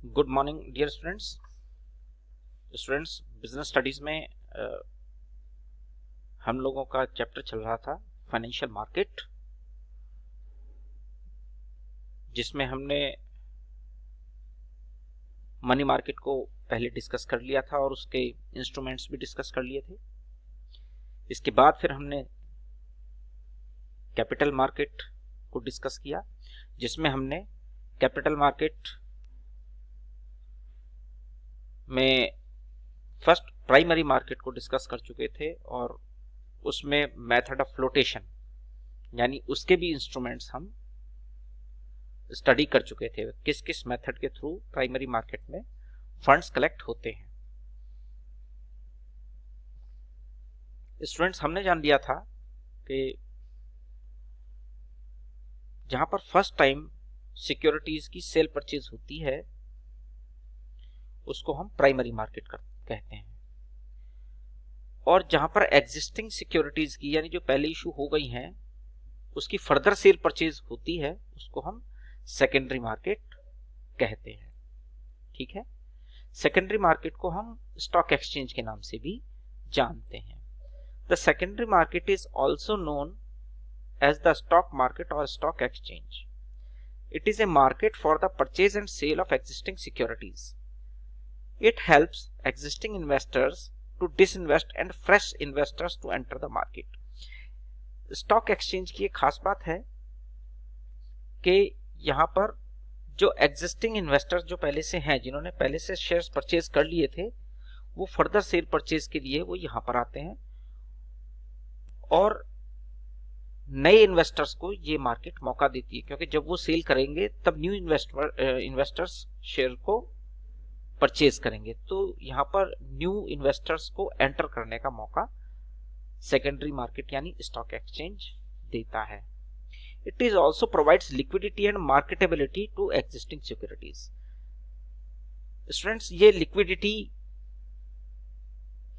Good morning dear students. Business studies में हम लोगों का चैप्टर चल रहा था फाइनेंशियल मार्केट, जिसमें हमने मनी मार्केट को पहले डिस्कस कर लिया था और उसके इंस्ट्रूमेंट्स भी डिस्कस कर लिए थे। इसके बाद फिर हमने कैपिटल मार्केट को डिस्कस किया, जिसमें हमने कैपिटल मार्केट में फर्स्ट प्राइमरी मार्केट को डिस्कस कर चुके थे और उसमें मेथड ऑफ फ्लोटेशन यानी उसके भी इंस्ट्रूमेंट्स हम स्टडी कर चुके थे, किस किस मेथड के थ्रू प्राइमरी मार्केट में फंड्स कलेक्ट होते हैं। स्टूडेंट्स, हमने जान लिया था कि जहां पर फर्स्ट टाइम सिक्योरिटीज की सेल परचेज होती है उसको हम प्राइमरी मार्केट कहते हैं, और जहां पर एग्जिस्टिंग सिक्योरिटीज की यानी जो पहले इशू हो गई हैं उसकी फर्दर सेल परचेज होती है उसको हम सेकेंडरी मार्केट कहते हैं। ठीक है, सेकेंडरी मार्केट को हम स्टॉक एक्सचेंज के नाम से भी जानते हैं। The secondary market is also known as the stock market और stock exchange. It is a market for the purchase and sale of existing securities. It helps existing investors to disinvest and fresh investors to enter the market. Stock exchange की एक खास बात है कि यहां पर जो एग्जिस्टिंग इन्वेस्टर्स जो पहले से हैं, जिन्होंने पहले से शेयर्स परचेज कर लिए थे, वो फर्दर सेल परचेज के लिए वो यहां पर आते हैं और नए इन्वेस्टर्स को ये मार्केट मौका देती है, क्योंकि जब वो सेल करेंगे तब न्यू इन्वेस्टर्स शेयर को परचेज करेंगे, तो यहां पर न्यू इन्वेस्टर्स को एंटर करने का मौका सेकेंडरी मार्केट यानी स्टॉक एक्सचेंज देता है। It is also provides liquidity and marketability to existing securities. Students, ये लिक्विडिटी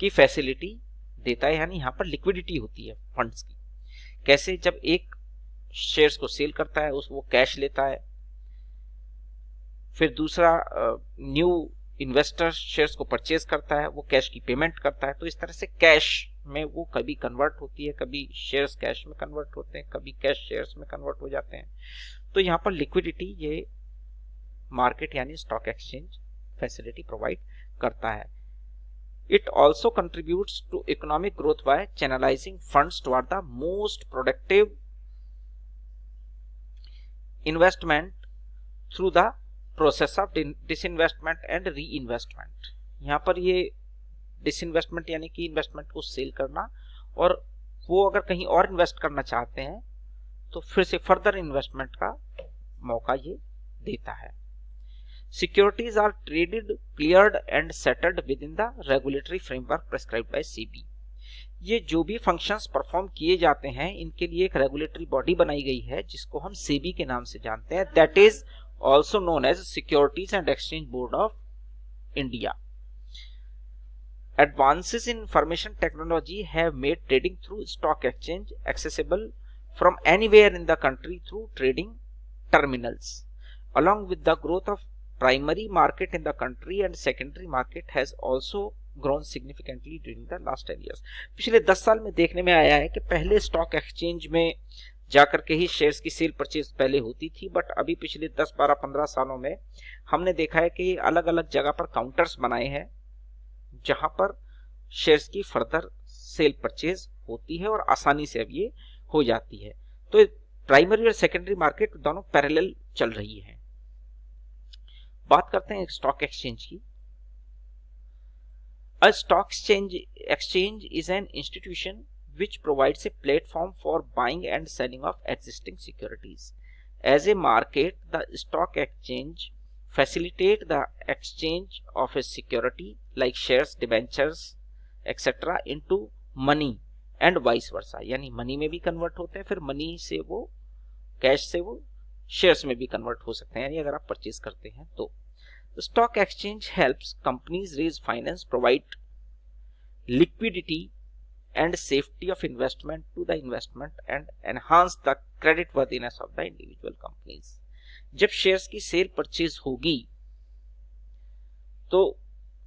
की फैसिलिटी देता है, यानी यहां पर लिक्विडिटी होती है फंड्स की। कैसे? जब एक शेयर्स को सेल करता है वो कैश लेता है, फिर दूसरा न्यू इन्वेस्टर शेयर्स को परचेज करता है, वो कैश की पेमेंट करता है, तो इस तरह से कैश में वो कभी कन्वर्ट होती है, कभी शेयर्स कैश में कन्वर्ट होते हैं, कभी कैश शेयर्स में कन्वर्ट हो जाते हैं। तो यहाँ पर लिक्विडिटी ये मार्केट यानी स्टॉक एक्सचेंज फैसिलिटी प्रोवाइड करता है। It also contributes to economic growth by channelizing funds toward the most productive investment through the process of disinvestment and reinvestment. यहाँ पर ये डिसइन्वेस्टमेंट यानी कि इन्वेस्टमेंट को सेल करना, और वो अगर कहीं और इन्वेस्ट करना चाहते हैं तो फिर से फर्दर इन्वेस्टमेंट का मौका ये देता है। Securities are traded, cleared and settled within the regulatory framework prescribed by SEBI. ये जो भी फंक्शंस परफॉर्म किए जाते हैं इनके लिए एक रेगुलेटरी बॉडी बनाई गई है जिसको हम सेबी के नाम से जानते हैं, that is also known as Securities and Exchange Board of India. Advances in information technology have made trading through stock exchange accessible from anywhere in the country through trading terminals. Along with the growth of primary market in the country, and secondary market has also grown significantly during the last 10 years. पिछले 10 साल में देखने में आया है कि पहले stock exchange में जाकर के ही शेयर्स की सेल परचेज पहले होती थी, बट अभी पिछले 10, 12, 15 सालों में हमने देखा है कि अलग अलग जगह पर काउंटर्स बनाए हैं जहां पर शेयर्स की फर्दर सेल परचेज होती है और आसानी से अब ये हो जाती है। तो प्राइमरी और सेकेंडरी मार्केट दोनों पैरेलल चल रही है। बात करते हैं स्टॉक एक्सचेंज की। A stock exchange is an institution which provides a platform for buying and selling of existing securities. As a market, the stock exchange facilitates the exchange of a security like shares, debentures, etc. into money and vice versa. यानी money में भी convert होते हैं, फिर money से वो cash से वो शेयर्स में भी कन्वर्ट हो सकते हैं, यानी अगर आप परचेज करते हैं तो। Stock exchange helps companies raise finance, provide liquidity and safety of investment to the investment and enhance the credit worthiness of the individual companies. जब शेयर्स की सेल परचेज होगी तो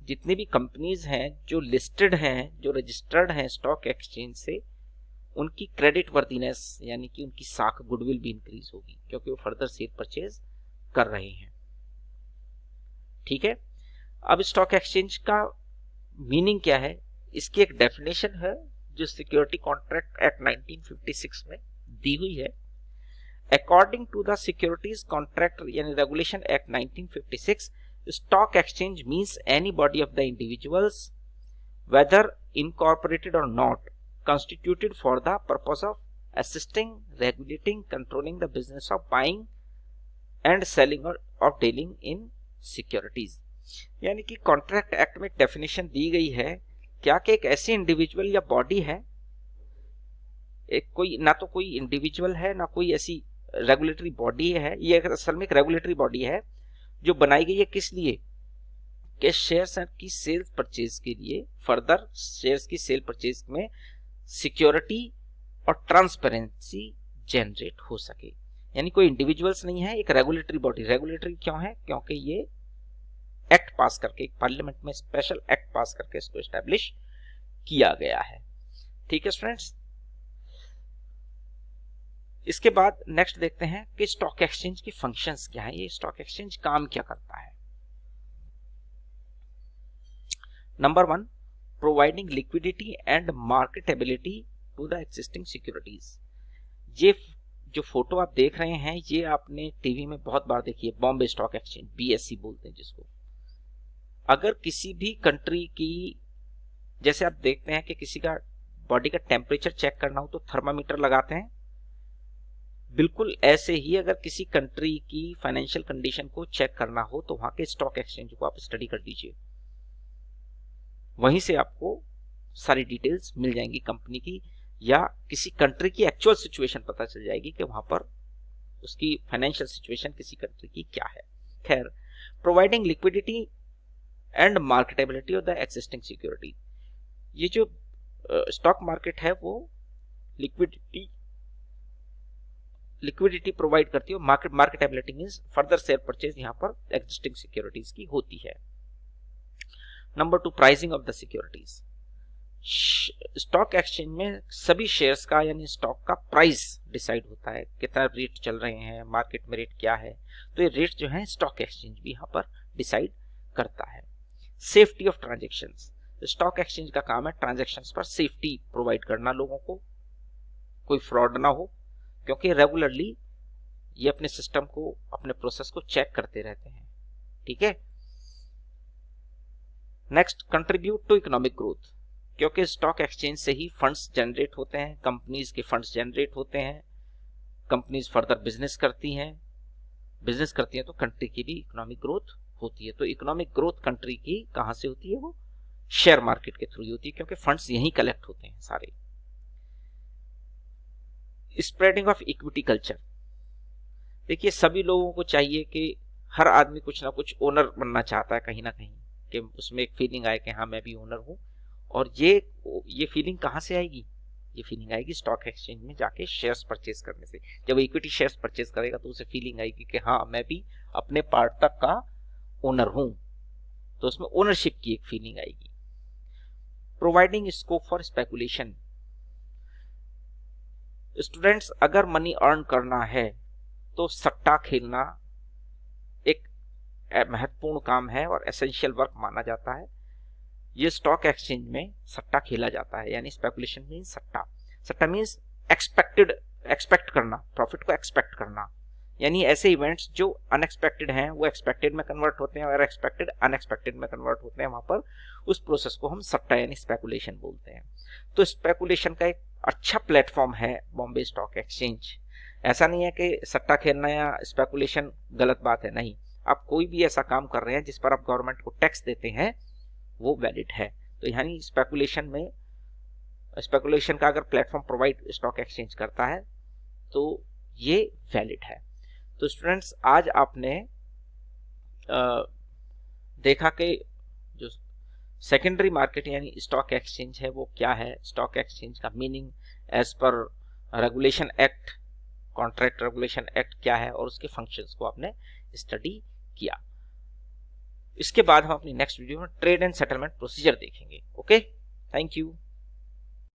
जितनी भी कंपनीज हैं जो लिस्टेड हैं, जो रजिस्टर्ड हैं स्टॉक एक्सचेंज से, उनकी क्रेडिट वर्दीनेस यानी कि उनकी साख गुडविल भी इंक्रीज होगी, क्योंकि वो फर्दर शेयर परचेज कर रहे हैं। ठीक है, अब स्टॉक एक्सचेंज का मीनिंग क्या है, इसकी एक डेफिनेशन है जो सिक्योरिटी कॉन्ट्रैक्ट एक्ट 1956 में दी हुई है। According to the securities contract यानी regulation act 1956, stock exchange means any body of the individuals whether incorporated और not constituted for the purpose of assisting, regulating, controlling the business of buying and selling or dealing in securities। यानी कि contract act में definition दी गई है क्या कि एक ऐसी इंडिविजुअल या बॉडी है, एक कोई ना तो कोई इंडिविजुअल है ना कोई ऐसी रेगुलेटरी बॉडी है, ये असल में एक रेगुलेटरी बॉडी है जो बनाई गई है किस लिए, कि शेयर्स की सेल्स परचेज के लिए, फर्दर शेयर्स की सेल परचेज में सिक्योरिटी और ट्रांसपेरेंसी जनरेट हो सके। यानी कोई इंडिविजुअल्स नहीं है, एक रेगुलेटरी बॉडी। रेगुलेटरी क्यों है, क्योंकि ये एक्ट पास करके, एक पार्लियामेंट में स्पेशल एक्ट पास करके इसको एस्टैब्लिश किया गया है। ठीक है स्टूडेंट्स, इसके बाद नेक्स्ट देखते हैं कि स्टॉक एक्सचेंज की फंक्शंस क्या है, ये स्टॉक एक्सचेंज काम क्या करता है। Number 1, providing liquidity and marketability to the existing securities. ये जो फोटो आप देख रहे हैं ये आपने टीवी में बहुत बार देखी है, बॉम्बे स्टॉक एक्सचेंज, BSE बोलते हैं जिसको। अगर किसी भी कंट्री की, जैसे आप देखते हैं कि किसी का बॉडी का टेम्परेचर चेक करना हो तो थर्मामीटर लगाते हैं, बिल्कुल ऐसे ही अगर किसी कंट्री की फाइनेंशियल कंडीशन को चेक करना हो तो वहां के स्टॉक एक्सचेंज को आप स्टडी कर लीजिए, वहीं से आपको सारी डिटेल्स मिल जाएंगी कंपनी की, या किसी कंट्री की एक्चुअल सिचुएशन पता चल जाएगी कि वहां पर उसकी फाइनेंशियल सिचुएशन किसी कंट्री की क्या है। खैर, providing liquidity and marketability of the existing security, ये जो स्टॉक मार्केट है वो लिक्विडिटी प्रोवाइड करती है। Marketability means further share purchase यहां पर एक्जिस्टिंग सिक्योरिटीज की होती है। Number 2, pricing of the securities. Stock exchange में सभी शेयर्स का यानी स्टॉक का प्राइस डिसाइड होता है, कितना रेट चल रहे हैं, मार्केट में रेट क्या है, तो ये रेट जो है स्टॉक एक्सचेंज भी यहाँ पर डिसाइड करता है। Safety of transactions, stock exchange का काम है ट्रांजैक्शंस पर सेफ्टी प्रोवाइड करना लोगों को, कोई फ्रॉड ना हो, क्योंकि रेगुलरली ये अपने सिस्टम को, अपने प्रोसेस को चेक करते रहते हैं। ठीक है, next, contribute to economic growth, क्योंकि स्टॉक एक्सचेंज से ही फंड्स जनरेट होते हैं, कंपनीज के फंड्स जनरेट होते हैं, कंपनीज फर्दर बिजनेस करती हैं तो कंट्री की भी इकोनॉमिक ग्रोथ होती है। तो इकोनॉमिक ग्रोथ कंट्री की कहां से होती है, वो शेयर मार्केट के थ्रू होती है, क्योंकि फंड्स यहीं कलेक्ट होते हैं सारे। स्प्रेडिंग ऑफ इक्विटी कल्चर, देखिए सभी लोगों को चाहिए कि हर आदमी कुछ ना कुछ ओनर बनना चाहता है कहीं ना कहीं, कि उसमें एक फीलिंग आए कि हाँ मैं भी ओनर हूं। और ये फीलिंग कहां से आएगी, ये फीलिंग आएगी स्टॉक एक्सचेंज में जाके शेयर्स परचेज करने से। जब इक्विटी शेयर्स परचेज करेगा तो उसे फीलिंग आएगी कि हाँ मैं भी अपने पार्ट तक का ओनर हूं, तो उसमें ओनरशिप की एक फीलिंग आएगी। Providing scope for speculation, students अगर मनी अर्न करना है तो सट्टा खेलना एक महत्वपूर्ण काम है और एसेंशियल वर्क माना जाता है। ये स्टॉक एक्सचेंज में सट्टा खेला जाता है, यानी स्पेकुलेशन मींस सट्टा मींस एक्सपेक्ट करना, प्रॉफिट को एक्सपेक्ट करना, यानी ऐसे इवेंट्स जो अनएक्सपेक्टेड हैं वो एक्सपेक्टेड में कन्वर्ट होते हैं और एक्सपेक्टेड अनएक्सपेक्टेड में कन्वर्ट होते हैं, वहां पर उस प्रोसेस को हम सट्टा यानी स्पेकुलेशन बोलते हैं। तो स्पेकुलेशन का एक अच्छा प्लेटफॉर्म है बॉम्बे स्टॉक एक्सचेंज। ऐसा नहीं है कि सट्टा खेलना या स्पेकुलेशन गलत बात है, नहीं, आप कोई भी ऐसा काम कर रहे हैं जिस पर आप गवर्नमेंट को टैक्स देते हैं वो वैलिड है। तो यानी स्पेकुलेशन का अगर प्लेटफॉर्म प्रोवाइड स्टॉक एक्सचेंज करता है तो ये वैलिड है। तो स्टूडेंट्स आज आपने देखा कि जो सेकेंडरी मार्केट यानी स्टॉक एक्सचेंज है वो क्या है, स्टॉक एक्सचेंज का meaning as per regulation act, contract regulation act क्या है, और उसके फंक्शंस को आपने स्टडी किया। इसके बाद हम अपनी नेक्स्ट वीडियो में ट्रेड एंड सेटलमेंट प्रोसीजर देखेंगे। Okay, thank you.